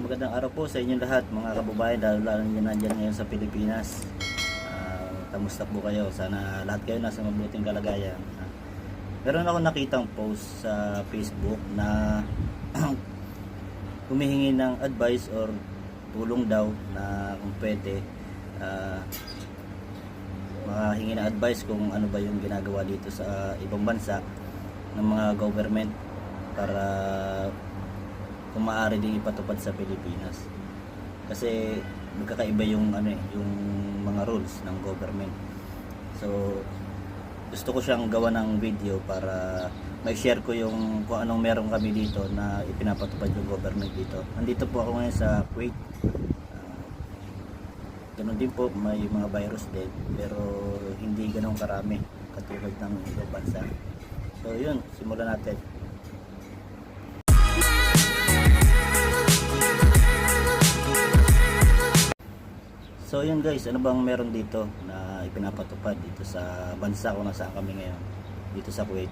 magandang araw po sa inyong lahat mga kababayan, lalo nyo nandyan ngayon sa Pilipinas. Kamusta po kayo? Sana lahat kayo nasa mabuting kalagayan. Meron ako nakitang post sa Facebook na humihingi ng advice or tulong daw na kung pwede makahingi ng advice kung ano ba yung ginagawa dito sa ibang bansa ng mga government para kung maaari din ipatupad sa Pilipinas. Kasi magkakaiba yung yung mga rules ng government. So gusto ko siyang gawa ng video para ma-share ko yung kung anong meron kami dito na ipinapatupad yung government dito. Nandito po ako ngayon sa Kuwait. Ganun din po, may mga virus din pero hindi ganun karami katulad ng ibang bansa. So yun, simulan natin. So yun guys, ano bang meron dito na ipinapatupad dito sa bansa kung nasaan kami ngayon, dito sa Kuwait.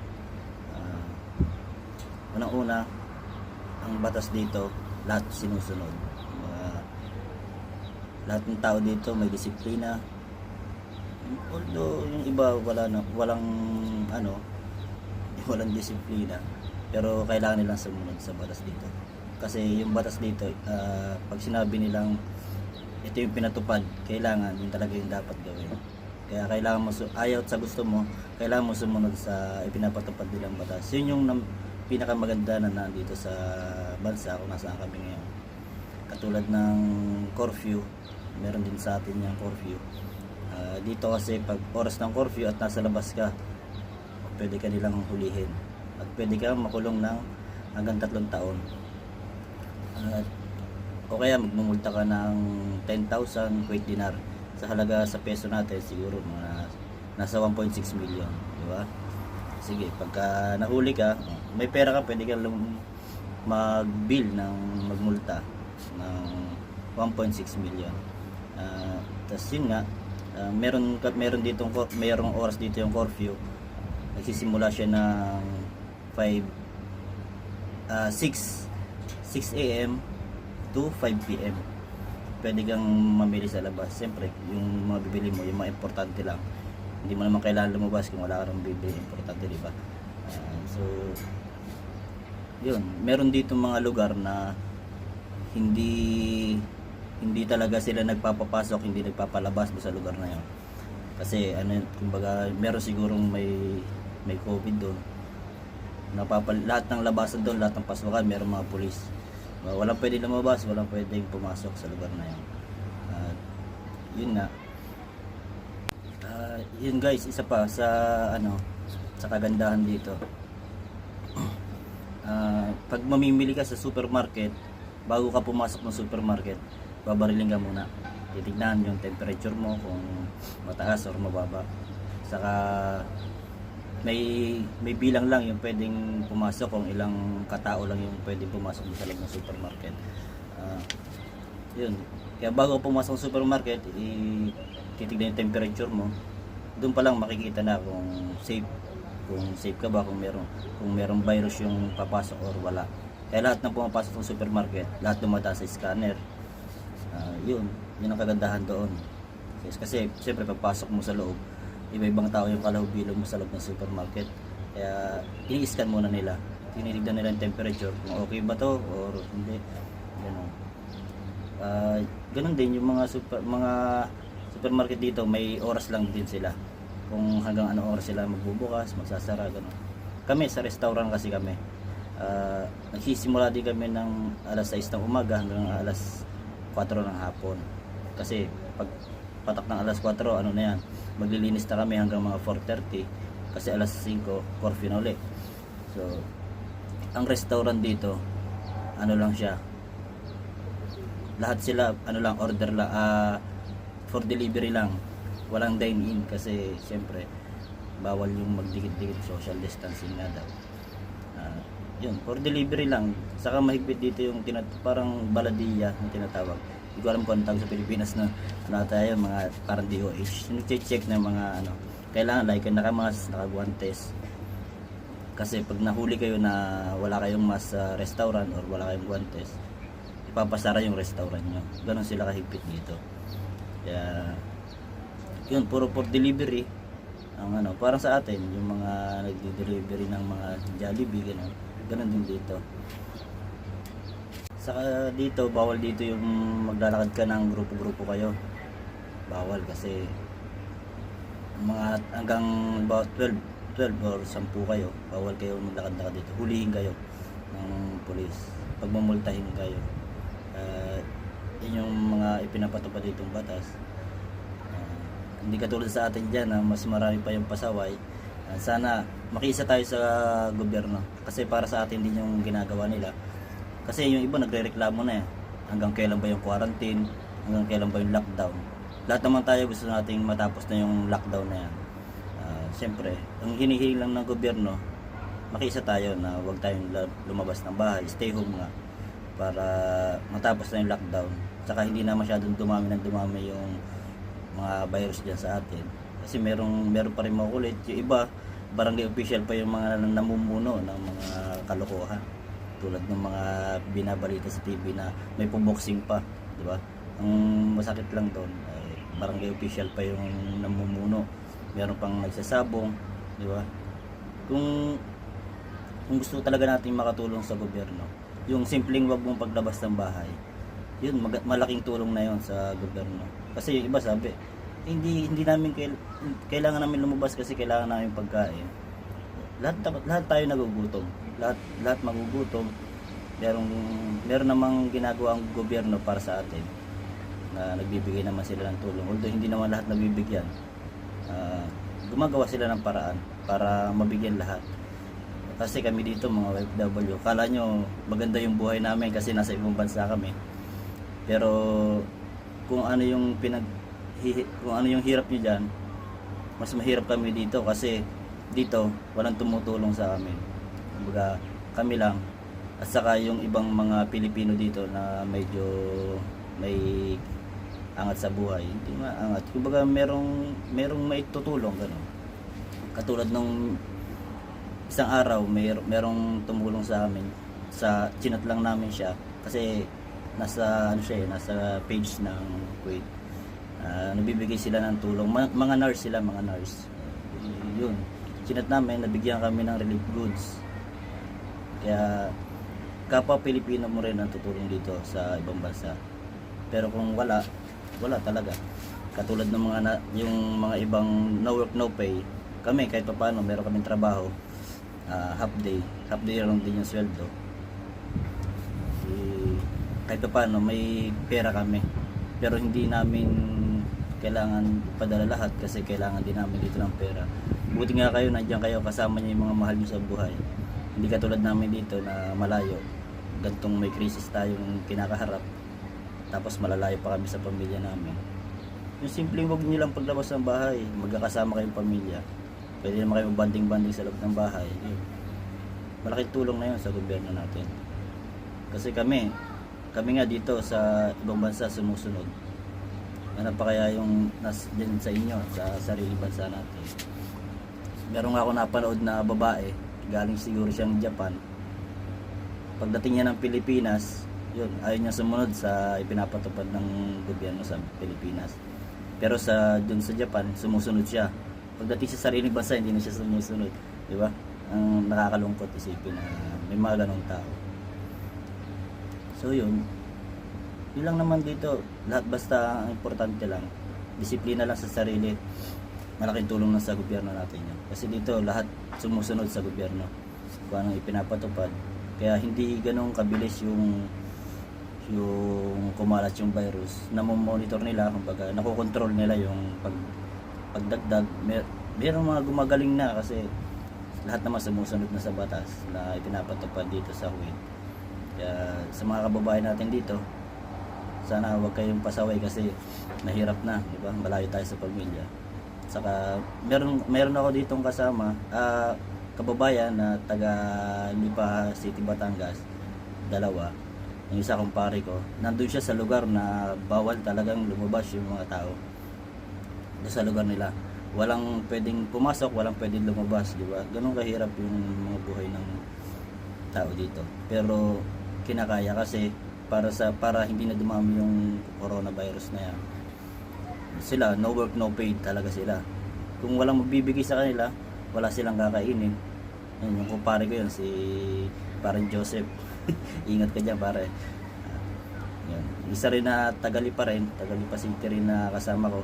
Unang-una, ang batas dito, lahat sinusunod. Lahat ng tao dito may disiplina. Although yung iba walang disiplina, pero kailangan nilang sumunod sa batas dito. Kasi yung batas dito, pag sinabi nilang ito yung pinatupad, kailangan yun talaga yung dapat gawin. Kaya kailangan mo, ayaw sa gusto mo, kailangan mo sumunod sa ipinapatupad nilang batas. Yun yung pinakamaganda na nandito sa bansa kung nasaan kami ngayon. Katulad ng curfew, meron din sa atin yung curfew. Dito kasi pag oras ng curfew at nasa labas ka, pwede ka nilang hulihin at pwede ka makulong ng hanggang 3 taon. O kaya magmumulta ka ng 10,000 Kuwait dinar. Sa halaga sa peso natin siguro mga nasa 1.6 million, di ba? Sige, pagka nahuli ka, may pera ka, pwede kang mag-bill ng magmulta ng 1.6 million. Tapos yun nga, meron ditong mayroong oras dito yung curfew. Nagsisimula siya ng 6 AM to 5 PM. Pwede kang mamili sa labas. Siyempre, yung mga bibili mo, yung mga importante lang. Hindi mo naman kailangan lumabas kung wala ka nang bibili. Importante, di ba? So, yun. Meron dito mga lugar na hindi talaga sila nagpapapasok, hindi nagpapalabas sa lugar na yun. Kasi, kumbaga, meron sigurong may COVID doon. Lahat ng labasan doon, lahat ng pasukan, meron mga pulis. Walang pwedeng lumabas, walang pwedeng pumasok sa lugar na yun. Yun nga. Yun guys, isa pa sa kagandahan dito. Pag mamimili ka sa supermarket, bago ka pumasok ng supermarket, babariling ka muna. Titignan yung temperature mo kung mataas or mababa. Saka may bilang lang yung pwedeng pumasok, kung ilang katao lang yung pwedeng pumasok sa loob ng supermarket. Yun. Kaya bago pumasok sa supermarket, titignan yung temperature mo. Doon pa lang makikita na kung safe ka ba, kung merong virus yung papasok or wala. Kaya lahat ng pumapasok sa supermarket, lahat dumadaan sa scanner. Yun ang kagandahan doon. Kasi siyempre pagpasok mo sa loob, iba-ibang tao yung kalahubilo mo sa loob ng supermarket. Kaya ini-scan muna nila. Tinitignan nila yung temperature kung okay ba to or hindi. Ganun. Ganun din yung mga supermarket dito, may oras lang din sila. Kung hanggang ano oras sila magbubukas, magsasara, ganun. Kami sa restaurant kasi kami. Nagsisimula din kami ng alas 6 ng umaga hanggang alas 4 ng hapon. Kasi pag patak ng alas 4, maglilinis na kami hanggang mga 4:30 kasi alas 5 curfew na ulit. So ang restaurant dito lang siya, lahat sila order lang, for delivery lang, walang dine in kasi syempre bawal yung magdikit-dikit, social distancing na daw. Yun, for delivery lang. Saka mahigpit dito yung parang baladiya na tinatawag. Hindi ko alam kung tawag sa Pilipinas na tayo, mga parang DOH. Check na mga kailangan like naka-mask, naka-guantes. Kasi pag nahuli kayo na wala kayong mask sa restaurant or wala kayong guantes, papasara yung restaurant nyo. Ganon sila kahigpit dito. Kaya yun, puro for delivery ang ano, parang sa atin yung mga nagdi-delivery ng mga Jollibee, ganon din dito. Saka dito, bawal dito yung maglalakad ka ng grupo-grupo kayo. Bawal kasi mga hanggang about 12 or 10 kayo, bawal kayo maglakad-lakad dito. Hulihin kayo ng pulis. Pagmumultahin kayo. Yun yung mga ipinapatupad ditong batas. Hindi katulad sa atin dyan na mas marami pa yung pasaway. Sana makiisa tayo sa gobyerno. Kasi para sa atin din yung ginagawa nila. Kasi yung iba nagre-reklamo na hanggang kailan ba yung quarantine, hanggang kailan ba yung lockdown. Lahat naman tayo gusto nating matapos na yung lockdown na yan. Siyempre, ang hinihiling lang ng gobyerno, makiisa tayo na huwag tayong lumabas ng bahay, stay home nga, para matapos na yung lockdown. Saka hindi na masyadong dumami yung mga virus dyan sa atin. Kasi meron pa rin makulit. Yung iba, barangay official pa yung mga namumuno ng mga kalokohan. Tulad ng mga binabalita sa TV na may puboxing pa, di ba? Ang masakit lang doon ay barangay official pa yung namumuno. Meron pang nagsasabong, di ba? Kung gusto talaga natin makatulong sa gobyerno, yung simpleng wag mong paglabas ng bahay, yun malaking tulong na yun sa gobyerno. Kasi yung iba sabi, hindi namin kailangan namin lumabas kasi kailangan namin pagkain. Lahat tayo nagugutom. Lahat magugutom. Meron namang ginagawa ang gobyerno para sa atin. Na nagbibigay naman sila ng tulong. Although hindi naman lahat nabibigyan. Gumagawa sila ng paraan para mabigyan lahat. Kasi kami dito mga OFW, kala nyo maganda yung buhay namin kasi nasa ibang bansa kami. Pero kung ano yung hirap nyo dyan, mas mahirap kami dito kasi dito walang tumutulong sa amin. Kumbaga kami lang at saka yung ibang mga Pilipino dito na medyo may angat sa buhay, hindi maangat. Kumbaga merong may tutulong gano'n. Katulad nung isang araw merong tumulong sa amin, sa chinat lang namin siya kasi nasa nasa page ng Kuwait. Nabibigay sila ng tulong, mga nurse sila, mga nurse. Yun, chinat namin, nabigyan kami ng relief goods. Kaya kapwa Pilipino mo rin ang tutulong dito sa ibang bansa. Pero kung wala talaga. Katulad ng yung mga ibang no work no pay, kami kahit paano meron kaming trabaho, half day lang din yung sweldo. Kahit paano may pera kami. Pero hindi namin kailangan padala lahat kasi kailangan din namin dito ng pera. Buti nga kayo, nandiyan kayo, kasama niyo yung mga mahal niyo sa buhay. Hindi katulad namin dito na malayo. Gantong may krisis tayong kinakaharap. Tapos malalayo pa kami sa pamilya namin. Yung simpleng wag niyo lang paglabas ng bahay, magkakasama kayong pamilya. Pwede naman kayo banding-banding sa loob ng bahay. Malaking tulong na yun sa gobyerno natin. Kasi kami nga dito sa ibang bansa sumusunod. Ano pa kaya yung dyan sa inyo, sa sarili bansa natin? Meron nga ako napanood na babae, galing siguro siyang Japan. Pagdating niya ng Pilipinas, yun, ayaw niya sumunod sa ipinapatupad ng gobyerno sa Pilipinas. Pero dun sa Japan, sumusunod siya. Pagdating sa sariling bansa, hindi na siya sumusunod. Di ba? Ang nakakalungkot isipin na may mga ganong tao. So yun lang naman dito. Lahat basta ang importante lang, disiplina lang sa sarili. Malaking tulong na sa gobyerno natin yan. Kasi dito lahat sumusunod sa gobyerno kung anong ipinapatupad. Kaya hindi ganong kabilis yung kumalat yung virus. Namomonitor nila, kumbaga nakokontrol nila yung pagdagdag. Merong mga gumagaling na kasi lahat naman sumusunod na sa batas na ipinapatupad dito sa Kuwait. Kaya sa mga kababayan natin dito, sana huwag kayong pasaway kasi mahirap na, di ba? Malayo tayo sa pamilya. Saka meron ako ditong kasama, kababayan na taga Lipa City, Batangas, dalawa. Yung isa kong pare ko, nandun siya sa lugar na bawal talagang lumabas yung mga tao. Doon sa lugar nila, walang pwedeng pumasok, walang pwedeng lumabas, di ba? Ganun kahirap yung mga buhay ng tao dito. Pero kinakaya kasi para hindi na dumami yung coronavirus na yan. Sila no work no pay talaga sila. Kung walang magbibigay sa kanila, wala silang kakainin. Yan, yung kumpare ko yun, si parang Joseph. Ingat ka dyan pare. Yan. Isa rin na Tagalipa City rin na kasama ko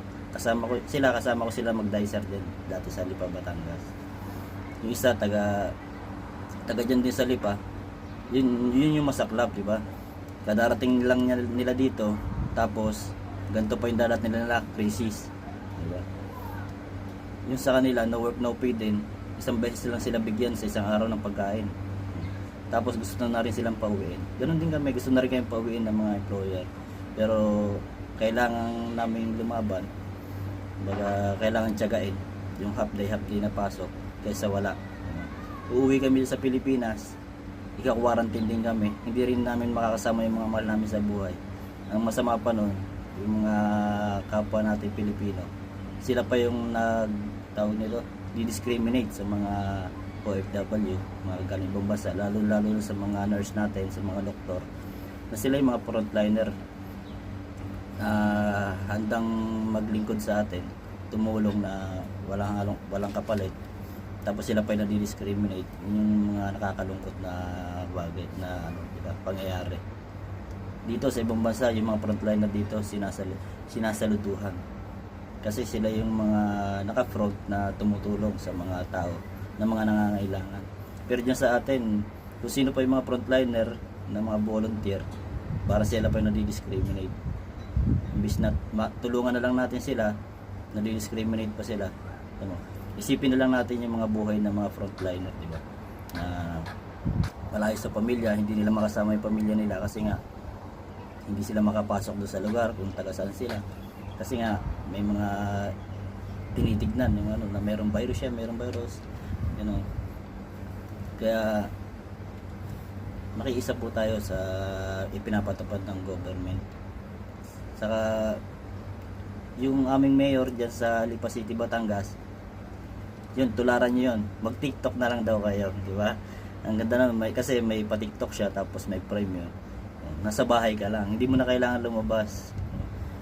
sila mag-dicer din dati sa Lipa, Batangas. Yung isa taga dyan din sa Lipa. Yun yung masaklap, di ba? Kadarating lang nila dito, tapos ganito pa yung dalat nila crisis, di ba? Yung sa kanila no work no pay din, isang beses lang sila bigyan sa isang araw ng pagkain. Tapos gusto na rin silang pauwiin. Ganun din kami, gusto na rin kayong pauwiin ng mga employer. Pero kailangan namin lumaban. Baga, kailangan tiyagain yung half day na pasok kaysa wala. Uuwi kami sa Pilipinas, ika-quarantine din kami. Hindi rin namin makakasama yung mga mahal namin sa buhay. Ang masama pa nun, yung mga kapwa natin Pilipino, sila pa yung nagtawag nito, di-discriminate sa mga OFW, mga galing ibang bansa, lalo sa mga nurse natin, sa mga doktor, na sila yung mga frontliner na handang maglingkod sa atin, tumulong na walang kapalit, tapos sila pa yung nadi-discriminate. Yung mga nakakalungkot na bagay na diba, pangyayari dito sa ibang bansa. Yung mga frontliner dito sinasaluduhan kasi sila yung mga naka-front na tumutulong sa mga tao na mga nangangailangan. Pero dyan sa atin, kung sino pa yung mga frontliner na mga volunteer, para sila pa yung nadi-discriminate. Imbis na tulungan na lang natin sila, nadi-discriminate pa sila. Ano? Isipin na lang natin yung mga buhay ng mga frontliner, di ba? Na malayo sa pamilya, hindi nila makasama yung pamilya nila kasi nga hindi sila makapasok doon sa lugar kung taga saan sila. Kasi nga may mga tinitignan yung na mayroong virus siya, mayroong virus. Kaya makiisa po tayo sa ipinapatupad ng government. Saka yung aming mayor dyan sa Lipa City, Batangas, yun, tularan nyo yun, mag TikTok na lang daw kayo, di ba? Ang ganda na, kasi may pa TikTok siya, tapos may Prime yun. Nasa bahay ka lang, hindi mo na kailangan lumabas.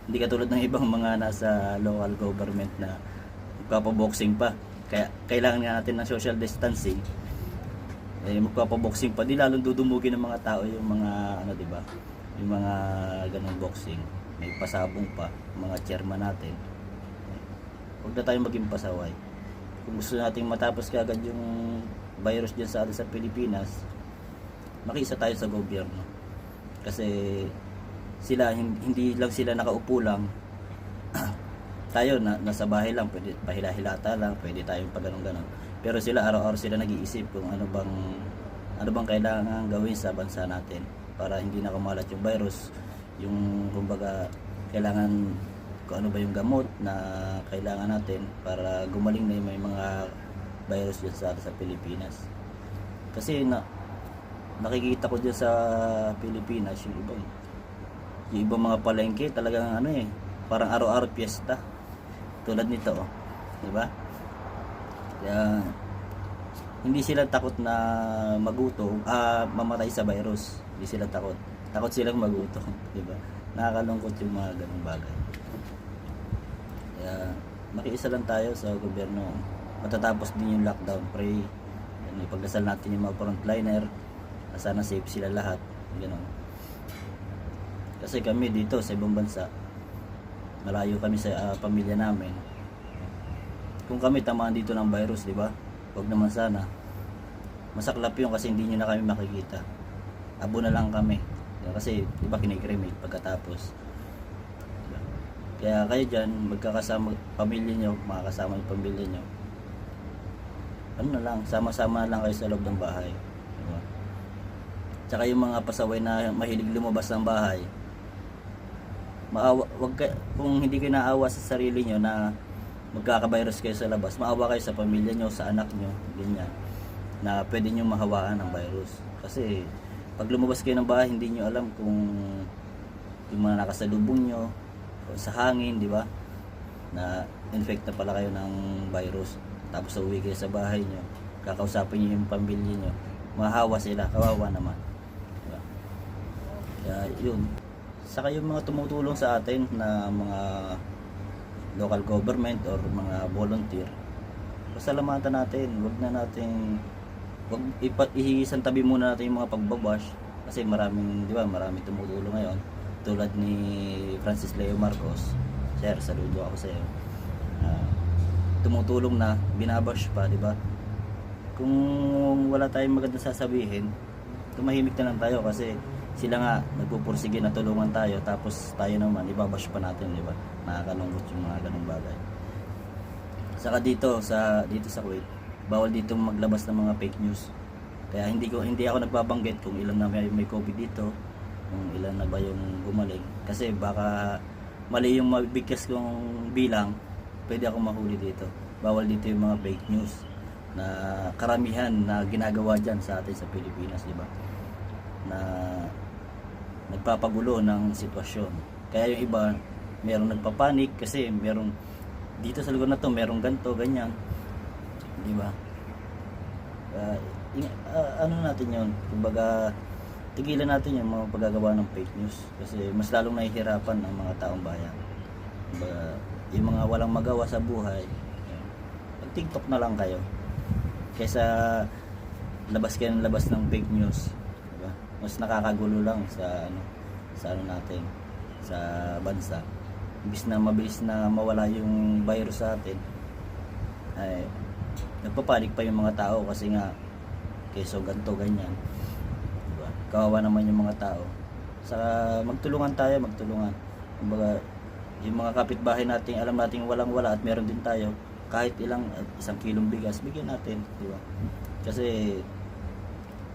Hindi katulad ng ibang mga nasa local government na magpapaboxing pa. Kaya kailangan nga natin ng social distancing. Magpapaboxing pa, di lalong dudumugin ng mga tao yung mga di ba? Yung mga ganung boxing. May pasabong pa, mga chairman natin. Huwag na tayong maging pasaway. Kung gusto nating matapos kaagad yung virus dyan sa atin sa Pilipinas, makiisa tayo sa gobyerno. Kasi sila, hindi lang sila nakaupo lang. Tayo nasa bahay lang, pwede pahila-hilata lang, pwede tayong pag-ganon-ganon. Pero sila araw-araw sila nag-iisip kung ano bang kailangan gawin sa bansa natin para hindi na kumalat yung virus. Yung kumbaga kailangan kung ano ba yung gamot na kailangan natin para gumaling na yung may mga virus dyan sa Pilipinas. Kasi nakikita ko dyan sa Pilipinas yung ibang mga palengke talagang parang araw-araw piyesta. Tulad nito, di ba? Kaya hindi sila takot na magutom, mamatay sa virus. Hindi sila takot. Takot silang magutom, di ba? Nakakalungkot yung mga ganung bagay. Kaya makiisa lang tayo sa gobyerno. Matatapos din yung lockdown, pray. Ipagdasal natin yung mga frontliner. Sana safe sila lahat. Ganun. Kasi kami dito sa ibang bansa, malayo kami sa pamilya namin. Kung kami tamaan dito ng virus, di ba? Huwag naman sana. Masaklap yun kasi hindi nyo na kami makikita. Abo na lang kami. Kasi di ba kinikremate pagkatapos. Kaya kayo dyan, magkakasama pamilya nyo, makakasama yung pamilya nyo. Ano na lang, sama-sama lang kayo sa loob ng bahay. Di ba? Tsaka yung mga pasaway na mahilig lumabas ng bahay, kung hindi kayo naawa sa sarili nyo na magkaka-virus kayo sa labas, maawa kayo sa pamilya nyo, sa anak nyo, ganyan, na pwede nyo mahawaan ng virus. Kasi pag lumabas kayo ng bahay, hindi nyo alam kung yung mga nakasalubong nyo sa hangin, di ba, na infect na pala kayo ng virus. Tapos uwi kayo sa bahay nyo, kakausapin nyo yung pamilya nyo, mahawa sila, kawawa naman, diba? Kaya yun. Saka yung mga tumutulong sa atin na mga local government or mga volunteer, pasalamatan natin. Wag ihisan tabi muna natin yung mga pagbabash kasi maraming, di ba, maraming tumutulong ngayon tulad ni Francis Leo Marcos. Sir, saludo ako sa iyo. Tumutulong na, binabash pa, di ba? Kung wala tayong magandang sasabihin, tumahimik na lang tayo kasi sila nga nagpupursige na tulungan tayo, tapos tayo naman ibabash pa natin, di ba? Nakakalungkot yung mga ganung bagay. Saka dito sa Kuwait, bawal dito maglabas ng mga fake news. Kaya hindi ako nagbabanggit kung ilan na may COVID dito, kung ilan na ba yung gumaling, kasi baka mali yung mabigkas kong bilang, pwede ako mahuli dito. Bawal dito yung mga fake news na karamihan na ginagawa dyan sa atin sa Pilipinas, di ba? Na nagpapagulo ng sitwasyon. Kaya yung iba, merong nagpapanik kasi merong dito sa lugar na to, merong ganto, ganyan. Di ba? Ano natin yun? Kumbaga, tigilan natin yung mga paggagawa ng fake news kasi mas lalong nahihirapan ang mga taong bayan. Kumbaga, yung mga walang magawa sa buhay, mag-TikTok na lang kayo kaysa labas kayo ng labas ng fake news, diba? Mas nakakagulo lang sa ano natin, sa bansa. Imbis na mabilis na mawala yung virus sa atin, ay nagpapanik pa yung mga tao kasi nga keso ganto ganyan, diba? Kawawa naman yung mga tao. Sa magtulungan tayo, kumbaga yung mga kapitbahay natin, alam natin walang wala at meron din tayo, kahit isang kilong bigas bigyan natin, di ba? Kasi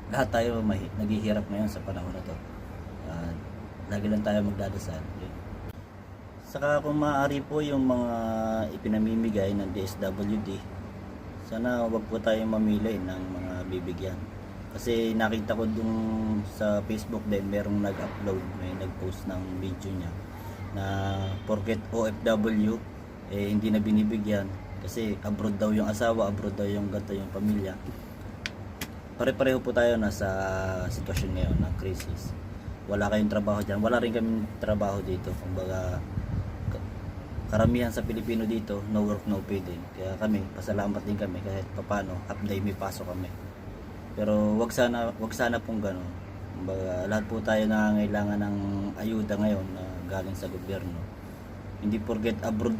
lahat tayo naghihirap ngayon sa panahon na to. Lagi lang tayo magdadasal. Saka kung maaari po yung mga ipinamimigay ng DSWD, sana wag po tayong mamili ng mga bibigyan. Kasi nakita ko dun sa Facebook din, merong may nag-post ng video niya na porket OFW hindi na binibigyan kasi abroad daw yung asawa, abroad daw yung ganto yung pamilya. Pare-pareho po tayo na sa sitwasyon ngayon ng crisis. Wala kayong trabaho dyan, wala rin kaming trabaho dito. Kumbaga, karamihan sa Pilipino dito, no work, no pay din. Kaya kami, pasalamat din kami kahit papano, half day may pasok kami. Pero wag sana pong gano'n. Kumbaga, lahat po tayo nangangailangan ng ayuda ngayon na galing sa gobyerno. Hindi porket abroad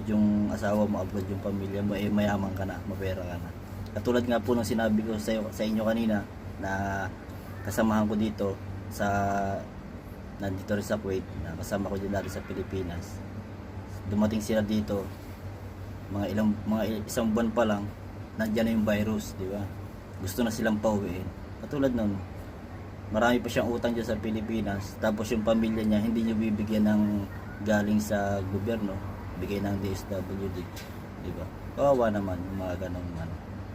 yung asawa mo, abroad yung pamilya mo, mayaman ka na, mapera ka na. Katulad nga po ng sinabi ko sa inyo kanina na kasamahan ko dito nandito rin sa Kuwait, na kasama ko din dati sa Pilipinas. Dumating sila dito, mga isang buwan pa lang, nandiyan na yung virus, di ba? Gusto na silang pauwiin. Katulad nun, marami pa siyang utang dyan sa Pilipinas, tapos yung pamilya niya hindi niyo bibigyan ng galing sa gobyerno, bigay ng DSWD, di ba? Kawawa naman yung mga ganong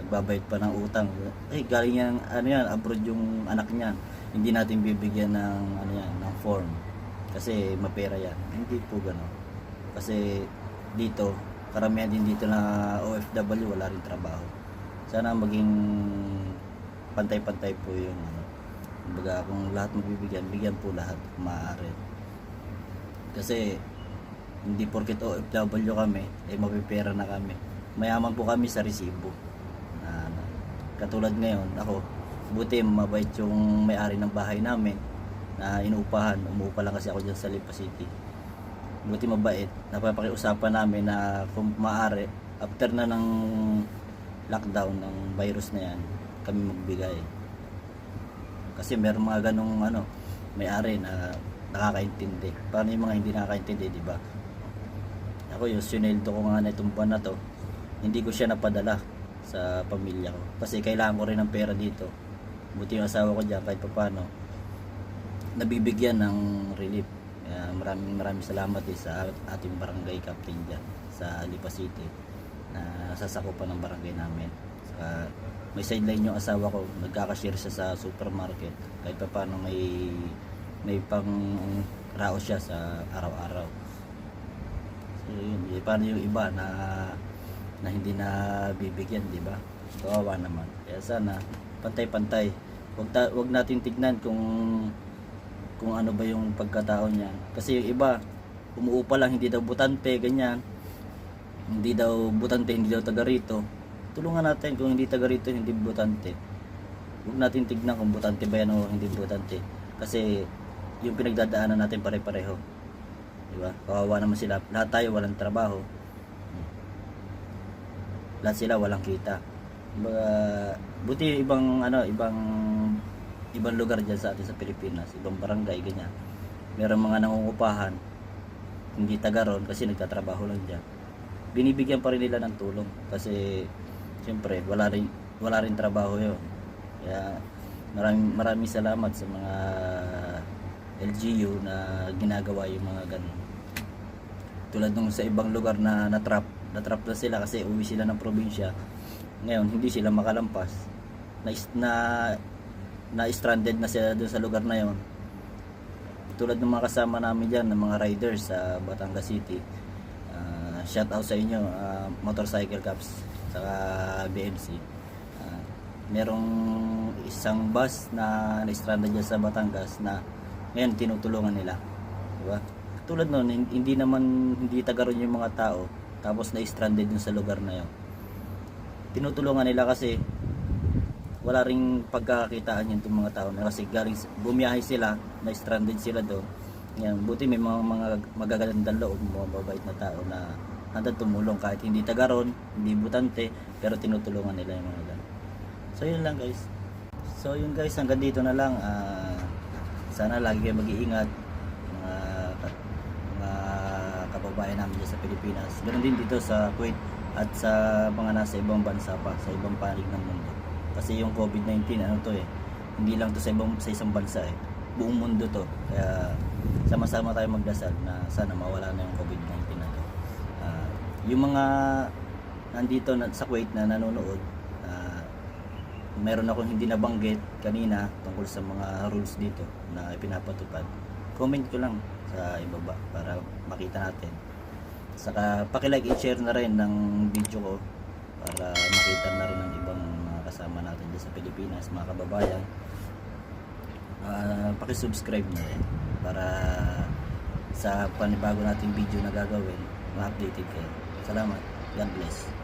nagbabayad pa ng utang. Galing yan abroad yung anak niyan, hindi natin bibigyan ng ng form kasi mapera yan. Hindi po gano'n. Kasi dito, karamihan din dito na OFW wala rin trabaho. Sana maging pantay-pantay po yung kumbaga kung lahat magbibigyan, bigyan po lahat kung maaari. Kasi hindi porket OFW kami, mapipera na kami. Mayaman po kami sa resibo. Katulad ngayon, ako, buti mabait yung may-ari ng bahay namin na inuupahan. Umuupa lang kasi ako dyan sa Lipa City. Buti mabait. Napapakiusapan namin na kung maaari, after na ng lockdown ng virus na yan, kami magbigay. Kasi meron mga ganong may-ari na nakakaintindi. Paano yung mga hindi nakakaintindi, di ba? Ako yung sineldo ko nga na itong buwan na to, hindi ko siya napadala sa pamilya ko. Kasi kailangan ko rin ng pera dito. Buti yung asawa ko dyan, kahit pa paano, nabibigyan ng relief. Kaya maraming salamat sa ating barangay captain dyan sa Lipa City na nasasakupan ng barangay namin. Saka may sideline yung asawa ko, nagkakashare siya sa supermarket. Kahit pa paano may pang raos siya sa araw-araw. So yun, paano yung iba na hindi na bibigyan, di ba? Kawawa naman. Kaya sana pantay-pantay. Wag natin tignan kung kung ano ba yung pagkatao niyan. Kasi yung iba, umuupa lang, hindi daw butante, ganyan. Hindi daw butante, hindi daw taga rito. Tulungan natin kung hindi taga rito, hindi butante. Huwag natin tignan kung butante ba yan o hindi butante. Kasi yung pinagdadaanan natin pare-pareho. Diba? Kawawa naman sila. Lahat tayo walang trabaho. Lahat sila walang kita. Diba, buti ibang lugar diyan sa atin sa Pilipinas, ibang barangay ganyan. Merong mga nangungupahan, hindi taga ron kasi nagtatrabaho lang diyan. Binibigyan pa rin nila ng tulong kasi siyempre wala rin trabaho 'yon. Kaya maraming salamat sa mga LGU na ginagawa yung mga ganun. Tulad nung sa ibang lugar na natrap na sila kasi uwi sila ng probinsya. Ngayon hindi sila makalampas. Na stranded na sila doon sa lugar na yon. Tulad ng mga kasama namin diyan, ng mga riders sa Batangas City. Shout out sa inyo, Motorcycle Cups sa BMC. Merong isang bus na na-stranded diyan sa Batangas na ngayon tinutulungan nila. Diba? Tulad noon, hindi taga ron yung mga tao, tapos na-stranded dun sa lugar na yon. Tinutulungan nila kasi wala ring pagkakakitaan yung mga tao na kasi bumiyahe sila, na-stranded sila doon. Yan, buti may mga magagandang loob, mga mababait na tao na handang tumulong kahit hindi taga ron, hindi butante, pero tinutulungan nila yung mga ganun. So yun lang guys. So yun guys, hanggang dito na lang. Sana lagi kayo mag-iingat, mga kababayan namin dyan sa Pilipinas. Ganun din dito sa Kuwait at sa mga nasa ibang bansa pa, sa ibang panig ng mundo. Kasi yung COVID-19 hindi lang to sa isang bansa buong mundo to. Kaya sama-sama tayo magdasal na sana mawala na yung COVID-19 na to. Yung mga nandito sa Kuwait na nanonood, meron akong hindi nabanggit kanina tungkol sa mga rules dito na ipinapatupad. Comment ko lang sa ibaba para makita natin. Saka paki-like and share na rin ng video ko para makita na rin ng ibang mga kasama natin dyan sa Pilipinas, mga kababayan. Paki-subscribe na rin para sa panibago nating video na gagawin, ma-updated kayo. Salamat. God bless.